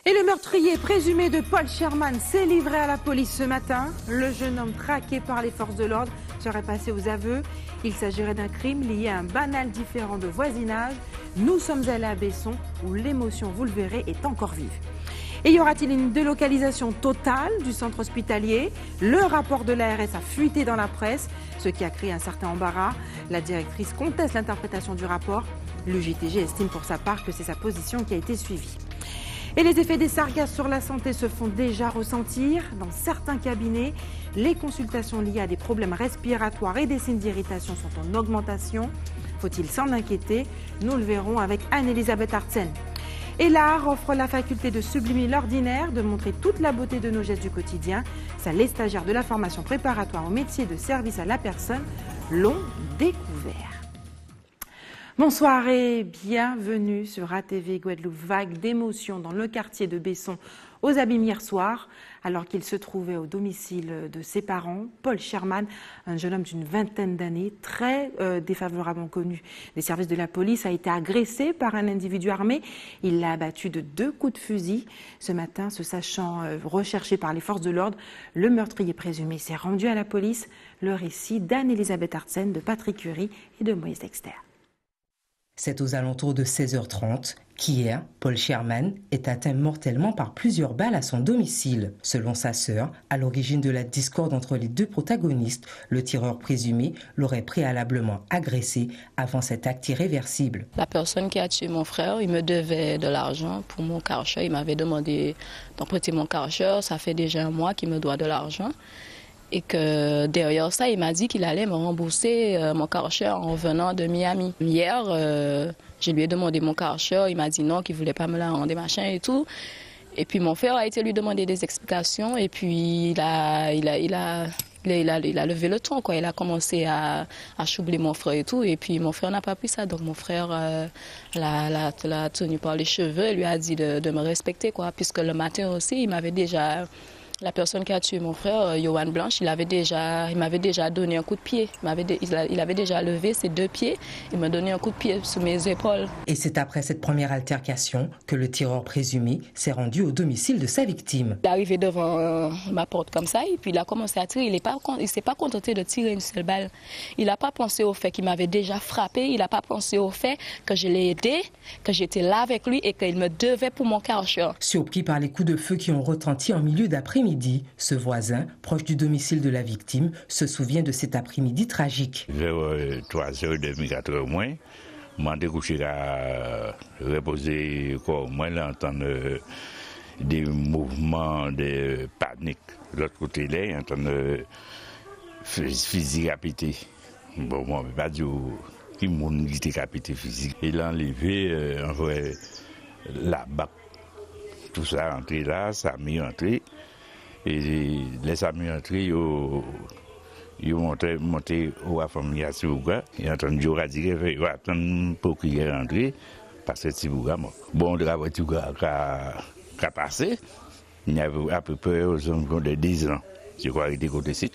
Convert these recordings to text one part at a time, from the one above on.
Et le meurtrier présumé de Paul Sherman s'est livré à la police ce matin. Le jeune homme traqué par les forces de l'ordre serait passé aux aveux. Il s'agirait d'un crime lié à un banal différend de voisinage. Nous sommes allés à Besson où l'émotion, vous le verrez, est encore vive. Et y aura-t-il une délocalisation totale du centre hospitalier? Le rapport de l'ARS a fuité dans la presse, ce qui a créé un certain embarras. La directrice conteste l'interprétation du rapport. Le JTG estime pour sa part que c'est sa position qui a été suivie. Et les effets des sargasses sur la santé se font déjà ressentir. Dans certains cabinets, les consultations liées à des problèmes respiratoires et des signes d'irritation sont en augmentation. Faut-il s'en inquiéter? Nous le verrons avec Anne-Elisabeth Artsen. Et l'art offre la faculté de sublimer l'ordinaire, de montrer toute la beauté de nos gestes du quotidien. Ça, les stagiaires de la formation préparatoire au métier de service à la personne l'ont découvert. Bonsoir et bienvenue sur ATV Guadeloupe. Vague d'émotion dans le quartier de Besson aux Abîmes hier soir, alors qu'il se trouvait au domicile de ses parents. Paul Sherman, un jeune homme d'une vingtaine d'années, très défavorablement connu des services de la police, a été agressé par un individu armé. Il l'a abattu de 2 coups de fusil. Ce matin, se sachant recherché par les forces de l'ordre, le meurtrier présumé s'est rendu à la police. Le récit d'Anne-Elisabeth Artsen, de Patrick Curie et de Moïse Dexter. C'est aux alentours de 16h30 qu'hier, Paul Sherman est atteint mortellement par plusieurs balles à son domicile. Selon sa sœur, à l'origine de la discorde entre les deux protagonistes, le tireur présumé l'aurait préalablement agressé avant cet acte irréversible. La personne qui a tué mon frère, il me devait de l'argent pour mon Karcher. Il m'avait demandé d'emprunter mon Karcher. Ça fait déjà un mois qu'il me doit de l'argent. Et que derrière ça, il m'a dit qu'il allait me rembourser mon Karcher en venant de Miami. Hier, je lui ai demandé mon Karcher, il m'a dit non, qu'il ne voulait pas me la rendre, machin et tout. Et puis mon frère a été lui demander des explications et puis il a levé le ton, quoi. Il a commencé à choubler mon frère et tout. Et puis mon frère n'a pas pris ça. Donc mon frère l'a tenu par les cheveux et lui a dit de me respecter, quoi. Puisque le matin aussi, il m'avait déjà... La personne qui a tué mon frère, Yohan Blanche, il m'avait déjà donné un coup de pied. Il avait déjà levé ses 2 pieds. Il m'a donné un coup de pied sous mes épaules. Et c'est après cette première altercation que le tireur présumé s'est rendu au domicile de sa victime. Il est arrivé devant ma porte comme ça et puis il a commencé à tirer. Il ne s'est pas contenté de tirer une seule balle. Il n'a pas pensé au fait qu'il m'avait déjà frappé. Il n'a pas pensé au fait que je l'ai aidé, que j'étais là avec lui et qu'il me devait pour mon Karcher. Surpris par les coups de feu qui ont retenti en milieu d'après-midi, ce voisin, proche du domicile de la victime, se souvient de cet après-midi tragique. Vers 3h30, 4h moins, je suis couché à reposer corps. Moi, j'entends des mouvements de panique. De l'autre côté, là, j'entends physique à péter. Bon, moi, je ne peux pas dire qui m'a décapité physique. Il a enlevé la bac. Tout ça rentré là, ça a mis entré. Et les amis entrés, ils ont monté au famille à Sibouga. Ils ont entendu dire qu'ils vont attendre pour qu'ils rentrent, parce que Sibouga mort. Bon, le travail qui a passé, il y avait à peu près aux environs de 10 ans. Je crois qu'il était côté site.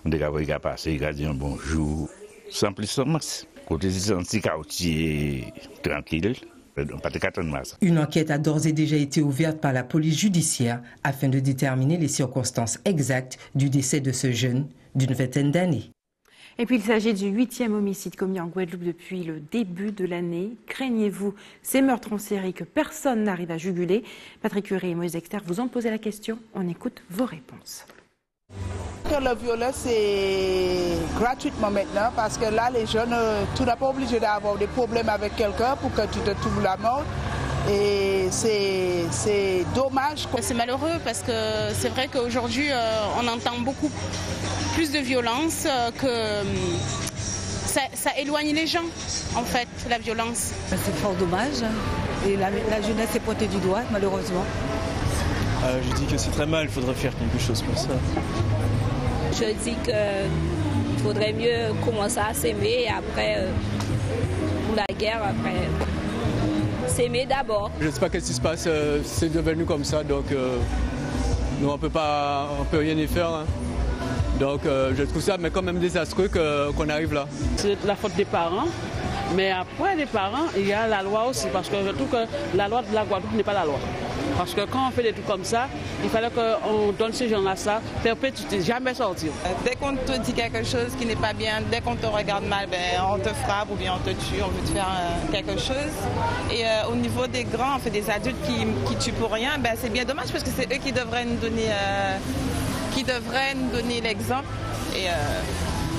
Le travail qui a passé, il a dit un bonjour, sans plus sans masse. Côté site, un petit quartier tranquille. Une enquête a d'ores et déjà été ouverte par la police judiciaire afin de déterminer les circonstances exactes du décès de ce jeune d'une vingtaine d'années. Et puis il s'agit du 8e homicide commis en Guadeloupe depuis le début de l'année. Craignez-vous ces meurtres en série que personne n'arrive à juguler? Patrick Curie et Moïse Dexter vous ont posé la question. On écoute vos réponses. Le violet, c'est gratuitement maintenant parce que là, les jeunes, tu n'es pas obligé d'avoir des problèmes avec quelqu'un pour que tu te trouves la mort. Et c'est dommage. C'est malheureux parce que c'est vrai qu'aujourd'hui, on entend beaucoup plus de violence, que ça éloigne les gens, en fait, la violence. C'est fort dommage. Et la jeunesse est pointée du doigt, malheureusement. Je dis que c'est très mal, il faudrait faire quelque chose pour ça. Je dis qu'il faudrait mieux commencer à s'aimer et après, pour la guerre, après, s'aimer d'abord. Je ne sais pas qu'est-ce qui se passe, c'est devenu comme ça, donc nous on peut rien y faire. Hein. Donc je trouve ça mais quand même désastreux qu'on arrive là. C'est la faute des parents, mais après les parents, il y a la loi aussi, parce que je trouve que la loi de la Guadeloupe n'est pas la loi. Parce que quand on fait des trucs comme ça, il fallait qu'on donne ces gens-là ça, perpétuité, jamais sortir. Dès qu'on te dit quelque chose qui n'est pas bien, dès qu'on te regarde mal, on te frappe ou bien on te tue, on veut te faire quelque chose. Et au niveau des grands, en fait, des adultes qui tuent pour rien, c'est bien dommage parce que c'est eux qui devraient nous donner l'exemple. Et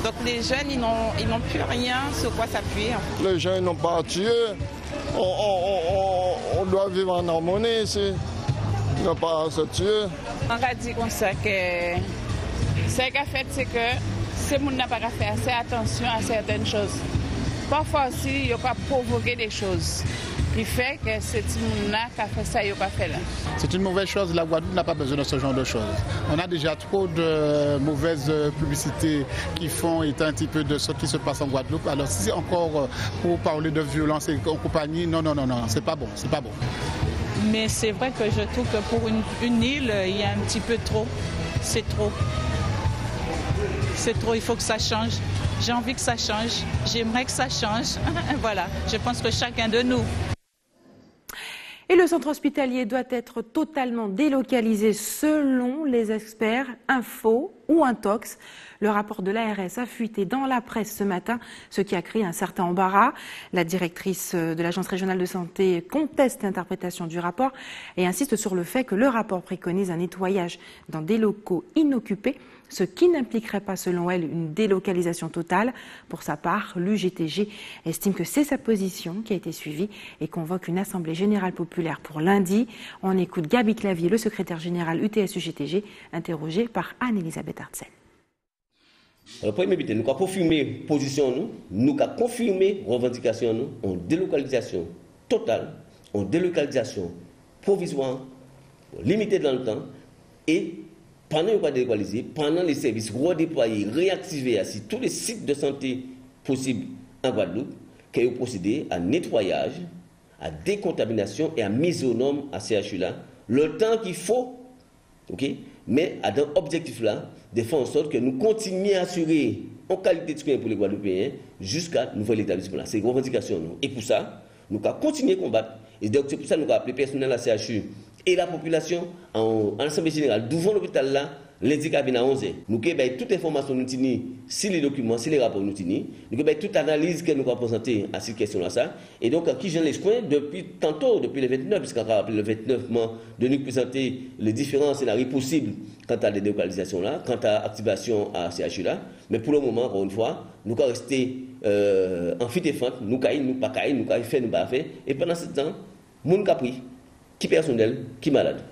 donc les jeunes, ils n'ont plus rien sur quoi s'appuyer. Les jeunes n'ont pas tué. On doit vivre en harmonie ici. Ne pas se tuer. On va dire comme ça que ce qu'a fait, c'est que ce monde n'a pas à faire assez attention à certaines choses. Parfois aussi, il va provoquer des choses qui fait que c'est monde-là qui a fait ça, il n'a pas fait là. C'est une mauvaise chose. La Guadeloupe n'a pas besoin de ce genre de choses. On a déjà trop de mauvaises publicités qui font état un petit peu de ce qui se passe en Guadeloupe. Alors si c'est encore pour parler de violence et compagnie, non, c'est pas bon, c'est pas bon. Mais c'est vrai que je trouve que pour une île, il y a un petit peu trop. C'est trop. C'est trop, il faut que ça change. J'ai envie que ça change. J'aimerais que ça change. Voilà, je pense que chacun de nous. Et le centre hospitalier doit être totalement délocalisé selon les experts, Info ou Intox. Le rapport de l'ARS a fuité dans la presse ce matin, ce qui a créé un certain embarras. La directrice de l'Agence régionale de santé conteste l'interprétation du rapport et insiste sur le fait que le rapport préconise un nettoyage dans des locaux inoccupés, ce qui n'impliquerait pas, selon elle, une délocalisation totale. Pour sa part, l'UGTG estime que c'est sa position qui a été suivie et convoque une assemblée générale populaire pour lundi. On écoute Gabi Clavier, le secrétaire général UTS-UGTG, interrogé par Anne-Elisabeth Artzel. Premier but, nous avons confirmé position, nous avons confirmé revendication en délocalisation totale, en délocalisation provisoire, limitée dans le temps, et pendant qu'on va délocaliser, pendant les services redéployés, réactivés à tous les sites de santé possibles en Guadeloupe, qui ont procédé à nettoyage, à décontamination et à mise aux normes à CHU là, le temps qu'il faut, ok, mais à un objectif là, de faire en sorte que nous continuions à assurer en qualité de soins pour les Guadeloupéens jusqu'à nouvel établissement là. C'est une revendication. Nous. Et pour ça, nous allons continuer à combattre. Et donc c'est pour ça que nous allons appeler le personnel à CHU et la population en assemblée générale devant l'hôpital là, lundi à 11h. Nous avons toute information nous tenir, si les documents, si les rapports nous tenir, nous avons toute analyse que nous avons présentée à cette question-là. Et donc, qui j'ai les soins depuis tantôt, depuis le 29, puisqu'on a rappelé le 29 mois, de nous présenter les différents scénarios possibles quant à la délocalisation là, quant à l'activation à CHU là. Mais pour le moment, encore une fois, nous allons rester en fit et fente, nous allons pas cailler, nous allons faire, nous pas faire. Et pendant ce temps, moun ka pris, qui personnel, qui malade.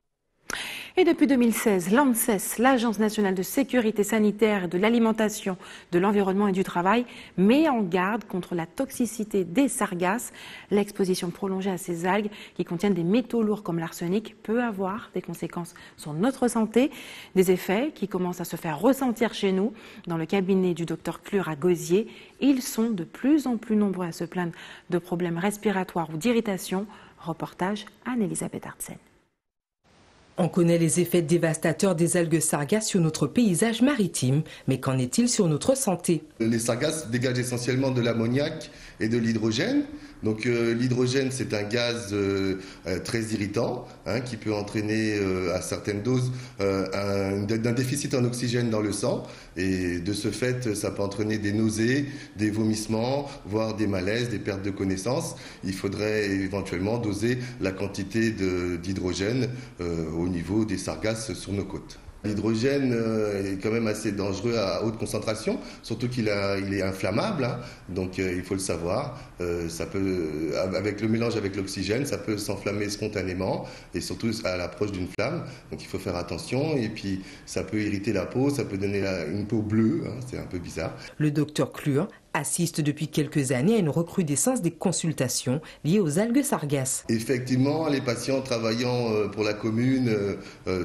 Et depuis 2016, l'ANSES, l'Agence nationale de sécurité sanitaire, de l'alimentation, de l'environnement et du travail, met en garde contre la toxicité des sargasses. L'exposition prolongée à ces algues qui contiennent des métaux lourds comme l'arsenic peut avoir des conséquences sur notre santé, des effets qui commencent à se faire ressentir chez nous. Dans le cabinet du docteur Clure à Gosier, ils sont de plus en plus nombreux à se plaindre de problèmes respiratoires ou d'irritation. Reportage Anne-Elisabeth Artzel. On connaît les effets dévastateurs des algues sargasses sur notre paysage maritime, mais qu'en est-il sur notre santé? Les sargasses dégagent essentiellement de l'ammoniac et de l'hydrogène. Donc l'hydrogène, c'est un gaz très irritant qui peut entraîner à certaines doses d'un déficit en oxygène dans le sang. Et de ce fait, ça peut entraîner des nausées, des vomissements, voire des malaises, des pertes de connaissance. Il faudrait éventuellement doser la quantité d'hydrogène au niveau des sargasses sur nos côtes. L'hydrogène est quand même assez dangereux à haute concentration, surtout qu'il est inflammable, donc il faut le savoir. Ça peut, avec le mélange avec l'oxygène, ça peut s'enflammer spontanément et surtout à l'approche d'une flamme. Donc il faut faire attention et puis ça peut irriter la peau, ça peut donner une peau bleue, c'est un peu bizarre. Le docteur Clure assiste depuis quelques années à une recrudescence des consultations liées aux algues sargasses. Effectivement, les patients travaillant pour la commune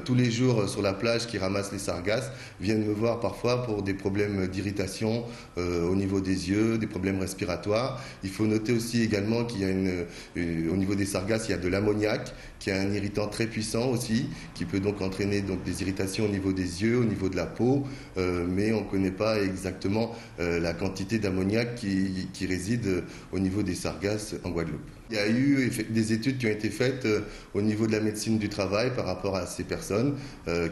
tous les jours sur la plage qui ramassent les sargasses viennent me voir parfois pour des problèmes d'irritation au niveau des yeux, des problèmes respiratoires. Il faut noter aussi également qu'il y a au niveau des sargasses, il y a de l'ammoniac qui est un irritant très puissant aussi, qui peut donc entraîner des irritations au niveau des yeux, au niveau de la peau, mais on ne connaît pas exactement la quantité d'ammoniac l'ammoniac qui réside au niveau des sargasses en Guadeloupe. Il y a eu des études qui ont été faites au niveau de la médecine du travail par rapport à ces personnes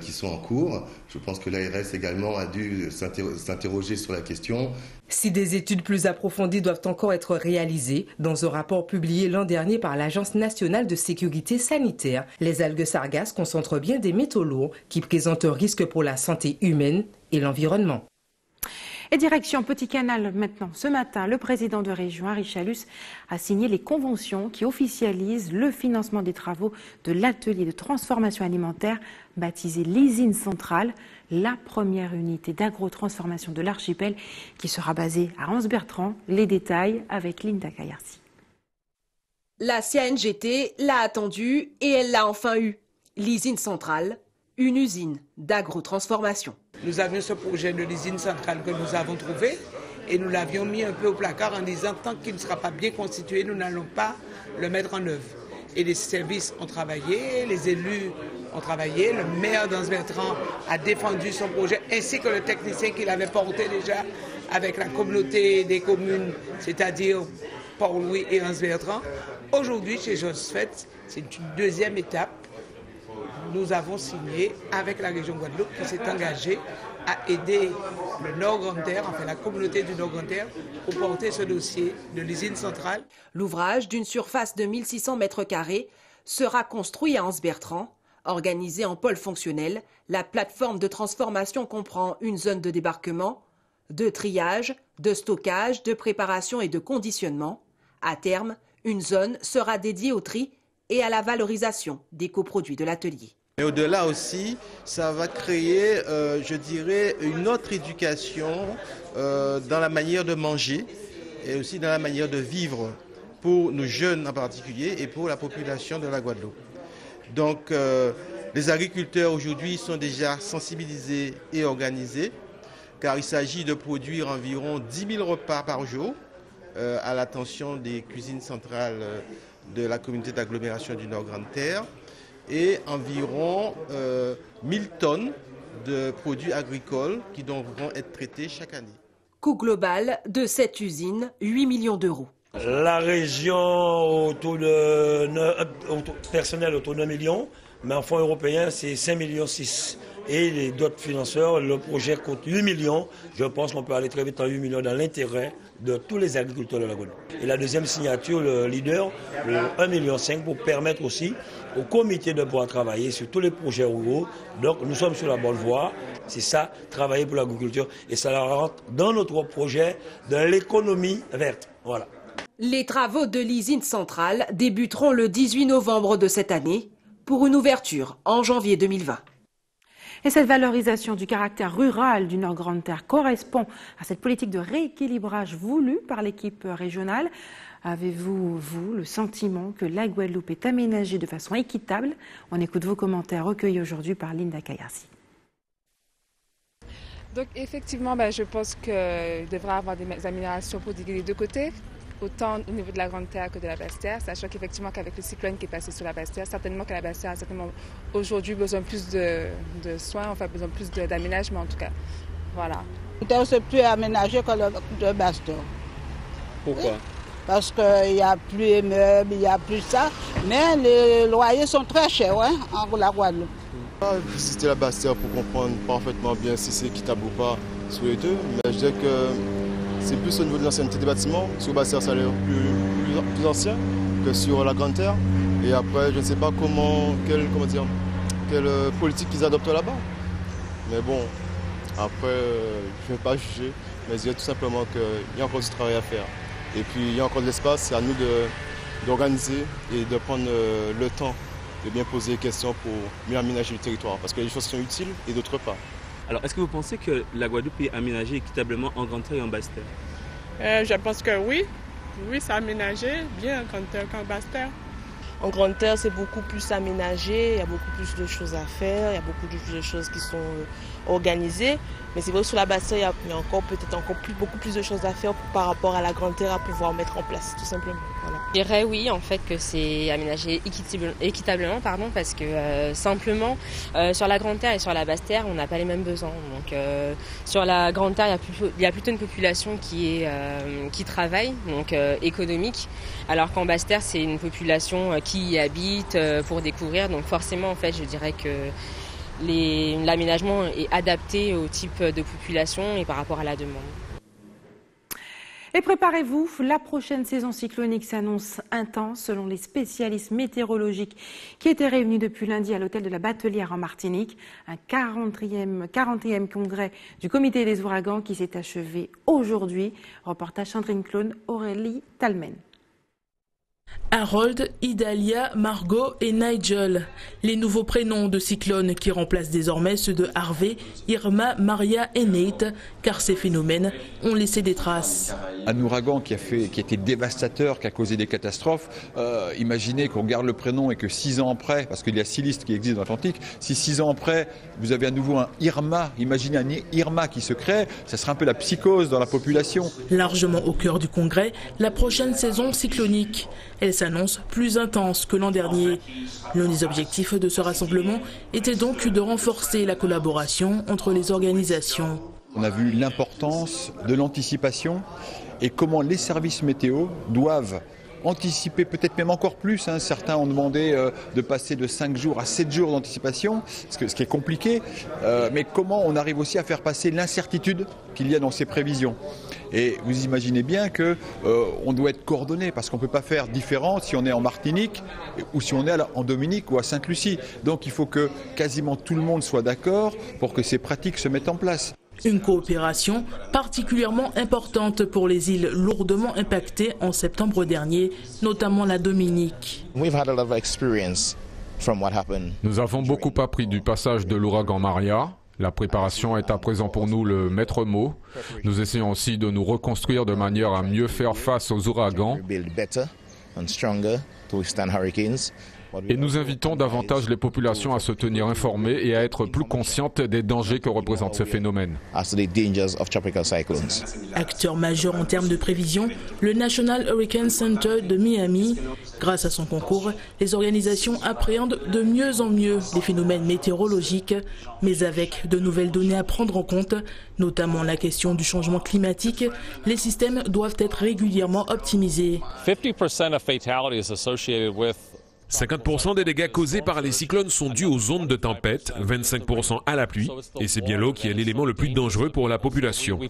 qui sont en cours. Je pense que l'ARS également a dû s'interroger sur la question. Si des études plus approfondies doivent encore être réalisées, dans un rapport publié l'an dernier par l'Agence nationale de sécurité sanitaire, les algues sargasses concentrent bien des métaux lourds qui présentent un risque pour la santé humaine et l'environnement. Et direction Petit Canal maintenant. Ce matin, le président de région, Harry Chalus, a signé les conventions qui officialisent le financement des travaux de l'atelier de transformation alimentaire baptisé l'Usine Centrale, la première unité d'agrotransformation de l'archipel qui sera basée à Anse-Bertrand. Les détails avec Linda Kayarsi. La CNGT l'a attendue et elle l'a enfin eu. L'Usine Centrale, une usine d'agrotransformation. Nous avions ce projet de l'usine centrale que nous avons trouvé et nous l'avions mis un peu au placard en disant tant qu'il ne sera pas bien constitué, nous n'allons pas le mettre en œuvre. Et les services ont travaillé, les élus ont travaillé, le maire d'Anse-Bertrand a défendu son projet ainsi que le technicien qu'il avait porté déjà avec la communauté des communes, c'est-à-dire Port-Louis et Anse-Bertrand. Aujourd'hui, chez Joseph, c'est une deuxième étape. Nous avons signé avec la région Guadeloupe qui s'est engagée à aider le Nord-Grande-Terre, enfin la communauté du Nord-Grande-Terre, pour porter ce dossier de l'usine centrale. L'ouvrage, d'une surface de 1600 mètres carrés, sera construit à Anse-Bertrand. Organisé en pôle fonctionnel, la plateforme de transformation comprend une zone de débarquement, de triage, de stockage, de préparation et de conditionnement. À terme, une zone sera dédiée au tri et à la valorisation des coproduits de l'atelier. Mais au-delà aussi, ça va créer, je dirais, une autre éducation dans la manière de manger et aussi dans la manière de vivre pour nos jeunes en particulier et pour la population de la Guadeloupe. Donc, les agriculteurs aujourd'hui sont déjà sensibilisés et organisés car il s'agit de produire environ 10 000 repas par jour à l'attention des cuisines centrales de la communauté d'agglomération du Nord-Grande-Terre et environ 1000 tonnes de produits agricoles qui devront être traités chaque année. Coût global de cette usine, 8 millions d'euros. La région autour de personnel autour de 1 million, mais en fonds européens c'est 5,6 millions. Et d'autres financeurs, le projet coûte 8 millions. Je pense qu'on peut aller très vite en 8 millions dans l'intérêt de tous les agriculteurs de la Guadeloupe. Et la deuxième signature, le leader, le 1,5 million pour permettre aussi au comité de pouvoir travailler sur tous les projets ruraux. Donc nous sommes sur la bonne voie. C'est ça, travailler pour l'agriculture. Et ça rentre dans notre projet de l'économie verte. Voilà. Les travaux de l'usine centrale débuteront le 18 novembre de cette année pour une ouverture en janvier 2020. Et cette valorisation du caractère rural du Nord-Grande-Terre correspond à cette politique de rééquilibrage voulue par l'équipe régionale. Avez-vous, vous, le sentiment que la Guadeloupe est aménagée de façon équitable? On écoute vos commentaires recueillis aujourd'hui par Linda Kayarsi. Donc effectivement, je pense qu'il devrait y avoir des améliorations pour les deux côtés, autant au niveau de la Grande Terre que de la Basse Terre, sachant qu'effectivement qu'avec le cyclone qui est passé sur la Basse Terre, certainement que la Basse Terre a certainement aujourd'hui besoin plus de soins, enfin besoin plus d'aménagement en tout cas. Voilà. C'est plus aménagé que le Basse Terre. Pourquoi? Parce qu'il n'y a plus les meubles, il n'y a plus ça, mais les loyers sont très chers en la Guadeloupe. Visiter la Basse Terre pour comprendre parfaitement bien si c'est équitable ou pas sur les deux, mais je dirais que c'est plus au niveau de l'ancienneté des bâtiments. Sur Basse Terre, ça a l'air plus ancien que sur la Grande Terre. Et après, je ne sais pas quelle politique ils adoptent là-bas. Mais bon, après, je ne vais pas juger, mais je dirais tout simplement qu'il y a encore du travail à faire. Et puis, il y a encore de l'espace, c'est à nous d'organiser et de prendre le temps de bien poser des questions pour mieux aménager le territoire. Parce que les choses sont utiles et d'autres pas. Alors, est-ce que vous pensez que la Guadeloupe est aménagée équitablement en Grande Terre et en Basse Terre? Je pense que oui. Oui, c'est aménagé bien en Grande Terre qu'en Basse Terre. En Grande Terre, c'est beaucoup plus aménagé, il y a beaucoup plus de choses à faire, il y a beaucoup plus de choses qui sont organisé. Mais c'est vrai que sur la Basse-Terre, il y a encore beaucoup plus de choses à faire par rapport à la Grande Terre à pouvoir mettre en place, tout simplement. Voilà. Je dirais oui, en fait, que c'est aménagé équitablement, parce que simplement, sur la Grande Terre et sur la Basse-Terre, on n'a pas les mêmes besoins. Donc, sur la Grande Terre, il y a plutôt une population qui travaille, donc économique, alors qu'en Basse-Terre, c'est une population qui y habite pour découvrir. Donc forcément, en fait, je dirais que l'aménagement est adapté au type de population et par rapport à la demande. Et préparez-vous, la prochaine saison cyclonique s'annonce intense selon les spécialistes météorologiques qui étaient réunis depuis lundi à l'hôtel de la Batelière en Martinique. Un 40e congrès du comité des ouragans qui s'est achevé aujourd'hui. Reportage Sandrine Clone, Aurélie Talmen. Harold, Idalia, Margot et Nigel, les nouveaux prénoms de cyclones qui remplacent désormais ceux de Harvey, Irma, Maria et Nate, car ces phénomènes ont laissé des traces. Un ouragan qui a été dévastateur, qui a causé des catastrophes. Imaginez qu'on garde le prénom et que 6 ans après, parce qu'il y a 6 listes qui existent dans l'Atlantique, si 6 ans après vous avez à nouveau un Irma, imaginez un Irma qui se crée, ça sera un peu la psychose dans la population. Largement au cœur du congrès, la prochaine saison cyclonique. Elle s'annonce plus intense que l'an dernier. L'un des objectifs de ce rassemblement était donc de renforcer la collaboration entre les organisations. On a vu l'importance de l'anticipation et comment les services météo doivent anticiper peut-être même encore plus. Certains ont demandé de passer de 5 jours à 7 jours d'anticipation, ce qui est compliqué. Mais comment on arrive aussi à faire passer l'incertitude qu'il y a dans ces prévisions. Et vous imaginez bien qu'on doit être coordonné parce qu'on ne peut pas faire différent si on est en Martinique ou si on est en Dominique ou à Sainte-Lucie. Donc il faut que quasiment tout le monde soit d'accord pour que ces pratiques se mettent en place. Une coopération particulièrement importante pour les îles lourdement impactées en septembre dernier, notamment la Dominique. Nous avons beaucoup appris du passage de l'ouragan Maria. La préparation est à présent pour nous le maître mot. Nous essayons aussi de nous reconstruire de manière à mieux faire face aux ouragans. Et nous invitons davantage les populations à se tenir informées et à être plus conscientes des dangers que représentent ces phénomènes. Acteur majeur en termes de prévision, le National Hurricane Center de Miami. Grâce à son concours, les organisations appréhendent de mieux en mieux les phénomènes météorologiques, mais avec de nouvelles données à prendre en compte, notamment la question du changement climatique, les systèmes doivent être régulièrement optimisés. 50% des dégâts causés par les cyclones sont dus aux ondes de tempête, 25% à la pluie, et c'est bien l'eau qui est l'élément le plus dangereux pour la population. On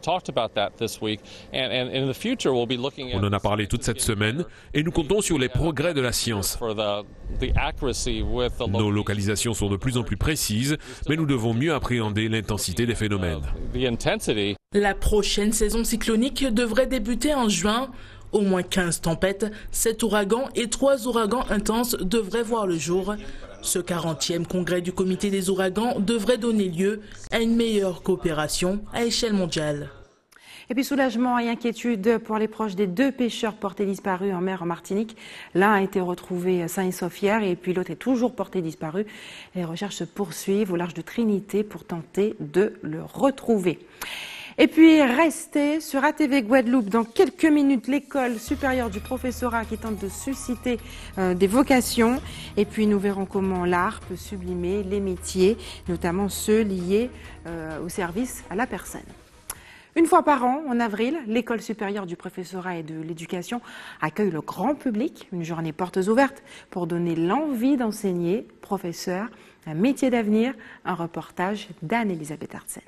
en a parlé toute cette semaine, et nous comptons sur les progrès de la science. Nos localisations sont de plus en plus précises, mais nous devons mieux appréhender l'intensité des phénomènes. La prochaine saison cyclonique devrait débuter en juin. Au moins 15 tempêtes, 7 ouragans et 3 ouragans intenses devraient voir le jour. Ce 40e congrès du comité des ouragans devrait donner lieu à une meilleure coopération à échelle mondiale. Et puis soulagement et inquiétude pour les proches des 2 pêcheurs portés disparus en mer en Martinique. L'un a été retrouvé sain et sauf hier et puis l'autre est toujours porté disparu. Les recherches se poursuivent au large de Trinité pour tenter de le retrouver. Et puis, restez sur ATV Guadeloupe. Dans quelques minutes, l'école supérieure du professorat qui tente de susciter des vocations. Et puis, nous verrons comment l'art peut sublimer les métiers, notamment ceux liés au service à la personne. Une fois par an, en avril, l'école supérieure du professorat et de l'éducation accueille le grand public, une journée portes ouvertes pour donner l'envie d'enseigner. Professeur, un métier d'avenir, un reportage d'Anne-Elisabeth Artsen.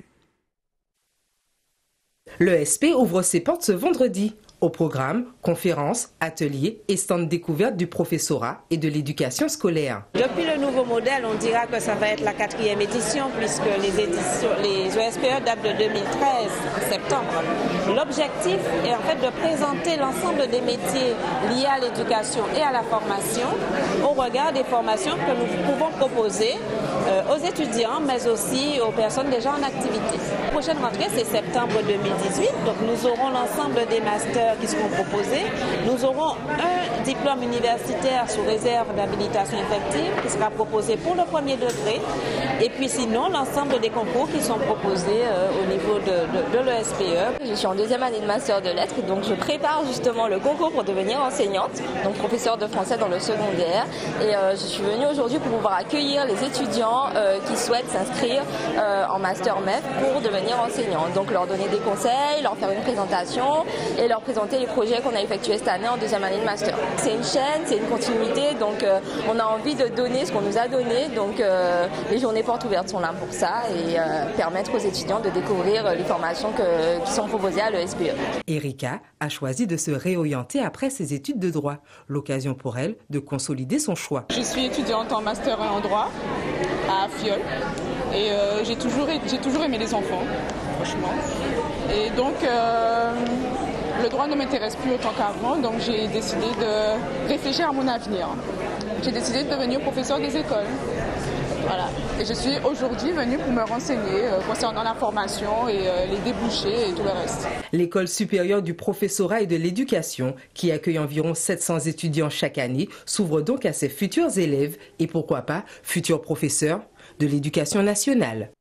L'ESP ouvre ses portes ce vendredi. Au programme, conférences, ateliers et stands découvertes du professorat et de l'éducation scolaire. Depuis le nouveau modèle, on dira que ça va être la 4e édition puisque les ESPE datent de 2013, septembre. L'objectif est en fait de présenter l'ensemble des métiers liés à l'éducation et à la formation au regard des formations que nous pouvons proposer aux étudiants, mais aussi aux personnes déjà en activité. La prochaine rentrée, c'est septembre 2018, donc nous aurons l'ensemble des masters qui seront proposés. Nous aurons un diplôme universitaire sous réserve d'habilitation effective qui sera proposé pour le premier degré, et puis sinon l'ensemble des concours qui sont proposés au niveau de l'ESPE. Je suis en deuxième année de master de lettres, donc je prépare justement le concours pour devenir enseignante, donc professeure de français dans le secondaire, et je suis venue aujourd'hui pour pouvoir accueillir les étudiants qui souhaitent s'inscrire en master MEF pour devenir enseignant, donc leur donner des conseils, leur faire une présentation et leur présenter les projets qu'on a effectués cette année en deuxième année de master. C'est une chaîne, c'est une continuité, donc on a envie de donner ce qu'on nous a donné, donc les journées portes ouvertes sont là pour ça et permettre aux étudiants de découvrir les formations qui sont proposées à l'ESPE. Erika a choisi de se réorienter après ses études de droit, l'occasion pour elle de consolider son choix. Je suis étudiante en master 1 en droit à Fiol et j'ai toujours aimé les enfants, franchement. Et donc le droit ne m'intéresse plus autant qu'avant, donc j'ai décidé de réfléchir à mon avenir. J'ai décidé de devenir professeur des écoles. Voilà. Et je suis aujourd'hui venue pour me renseigner concernant la formation et les débouchés et tout le reste. L'École supérieure du professorat et de l'éducation, qui accueille environ 700 étudiants chaque année, s'ouvre donc à ses futurs élèves et pourquoi pas futurs professeurs de l'éducation nationale.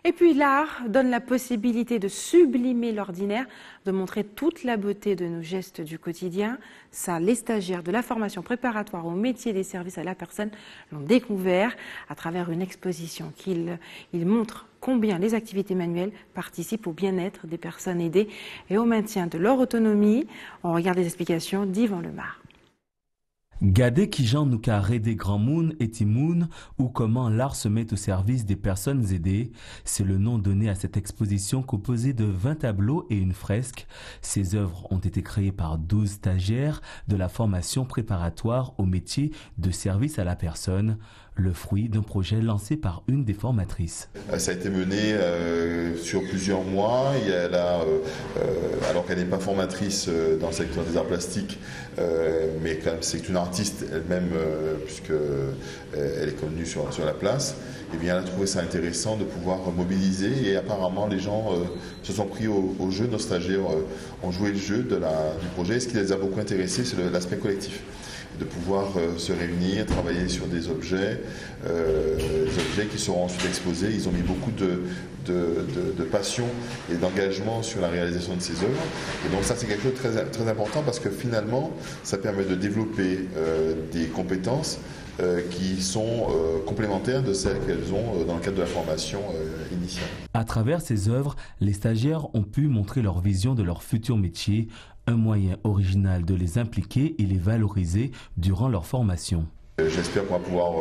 Et puis l'art donne la possibilité de sublimer l'ordinaire, de montrer toute la beauté de nos gestes du quotidien. Ça, les stagiaires de la formation préparatoire au métier des services à la personne l'ont découvert à travers une exposition qu'ils montrent combien les activités manuelles participent au bien-être des personnes aidées et au maintien de leur autonomie. On regarde les explications d'Yvan Lemar. Gade Kijan Nuka Rede Grand Moon et Timoun, ou comment l'art se met au service des personnes aidées, c'est le nom donné à cette exposition composée de 20 tableaux et une fresque. Ces œuvres ont été créées par 12 stagiaires de la formation préparatoire au métier de service à la personne, le fruit d'un projet lancé par une des formatrices. Ça a été mené sur plusieurs mois. Alors qu'elle n'est pas formatrice dans le secteur des arts plastiques, mais quand même c'est une artiste elle-même, puisqu'elle est connue sur la place, et bien elle a trouvé ça intéressant de pouvoir mobiliser, et apparemment les gens se sont pris au jeu, nos stagiaires ont joué le jeu du projet. Ce qui les a beaucoup intéressés, c'est l'aspect collectif, de pouvoir se réunir, travailler sur des objets qui seront ensuite exposés. Ils ont mis beaucoup de passion et d'engagement sur la réalisation de ces œuvres. Et donc ça, c'est quelque chose de très, très important, parce que finalement, ça permet de développer des compétences qui sont complémentaires de celles qu'elles ont dans le cadre de la formation initiale. À travers ces œuvres, les stagiaires ont pu montrer leur vision de leur futur métier, un moyen original de les impliquer et les valoriser durant leur formation. J'espère qu'on va pouvoir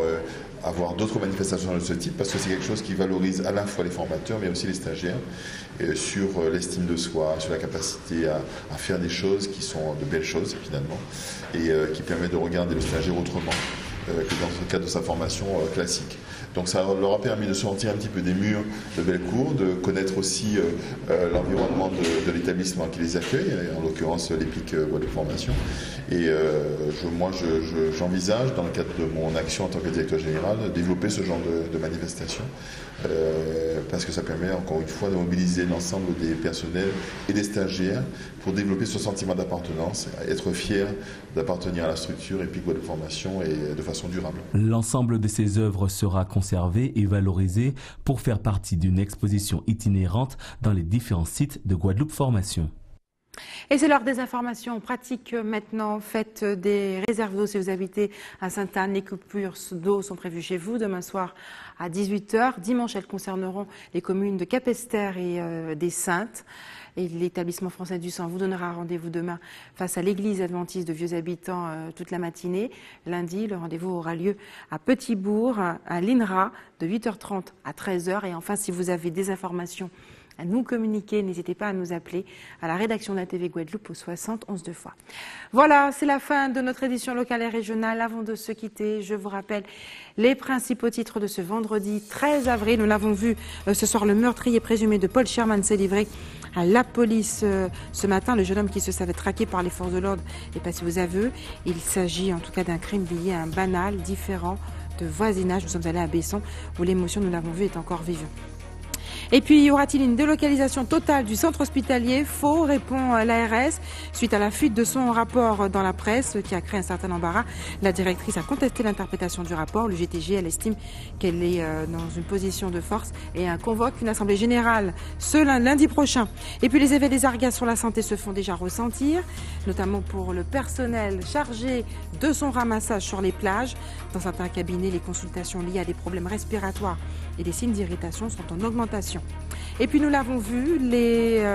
avoir d'autres manifestations de ce type, parce que c'est quelque chose qui valorise à la fois les formateurs mais aussi les stagiaires sur l'estime de soi, sur la capacité à faire des choses qui sont de belles choses finalement, et qui permet de regarder le stagiaire autrement que dans le cadre de sa formation classique. Donc ça leur a permis de sortir un petit peu des murs de Bellecour, de connaître aussi l'environnement de l'établissement qui les accueille, en l'occurrence l'EPIC Guadeloupe Formation. Et moi j'envisage, dans le cadre de mon action en tant que directeur général, de développer ce genre de manifestation, parce que ça permet encore une fois de mobiliser l'ensemble des personnels et des stagiaires pour développer ce sentiment d'appartenance, être fier d'appartenir à la structure EPIC Guadeloupe Formation, et de façon durable. L'ensemble de ces œuvres sera conservé et valorisé pour faire partie d'une exposition itinérante dans les différents sites de Guadeloupe Formation. Et c'est l'heure des informations pratiques maintenant. Faites des réserves d'eau si vous habitez à Sainte-Anne. Les coupures d'eau sont prévues chez vous demain soir à 18 h. Dimanche, elles concerneront les communes de Capesterre et des Saintes. Et l'établissement français du sang vous donnera rendez-vous demain face à l'église adventiste de Vieux Habitants toute la matinée. Lundi, le rendez-vous aura lieu à Petit-Bourg, à l'INRA, de 8 h 30 à 13 h. Et enfin, si vous avez des informations à nous communiquer, n'hésitez pas à nous appeler à la rédaction de la TV Guadeloupe au 60 11 2 fois. Voilà, c'est la fin de notre édition locale et régionale. Avant de se quitter, je vous rappelle les principaux titres de ce vendredi 13 avril. Nous l'avons vu ce soir, le meurtrier présumé de Paul Sherman s'est livré à la police ce matin. Le jeune homme qui se savait traqué par les forces de l'ordre est passé aux aveux. Il s'agit en tout cas d'un crime lié à un banal différend de voisinage. Nous sommes allés à Besson où l'émotion, nous l'avons vu, est encore vive. Et puis, y aura-t-il une délocalisation totale du centre hospitalier? Faux, répond l'ARS. Suite à la fuite de son rapport dans la presse qui a créé un certain embarras, la directrice a contesté l'interprétation du rapport. Le GTG, elle estime qu'elle est dans une position de force et convoque une assemblée générale ce lundi prochain. Et puis, les effets des argas sur la santé se font déjà ressentir, notamment pour le personnel chargé de son ramassage sur les plages. Dans certains cabinets, les consultations liées à des problèmes respiratoires et des signes d'irritation sont en augmentation. Et puis nous l'avons vu,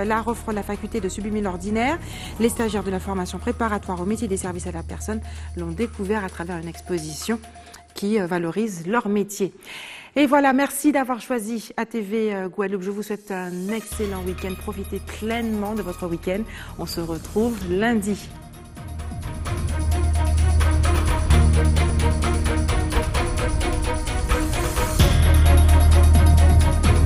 l'art offre la faculté de sublimer l'ordinaire. Les stagiaires de la formation préparatoire au métier des services à la personne l'ont découvert à travers une exposition qui valorise leur métier. Et voilà, merci d'avoir choisi ATV Guadeloupe. Je vous souhaite un excellent week-end. Profitez pleinement de votre week-end. On se retrouve lundi.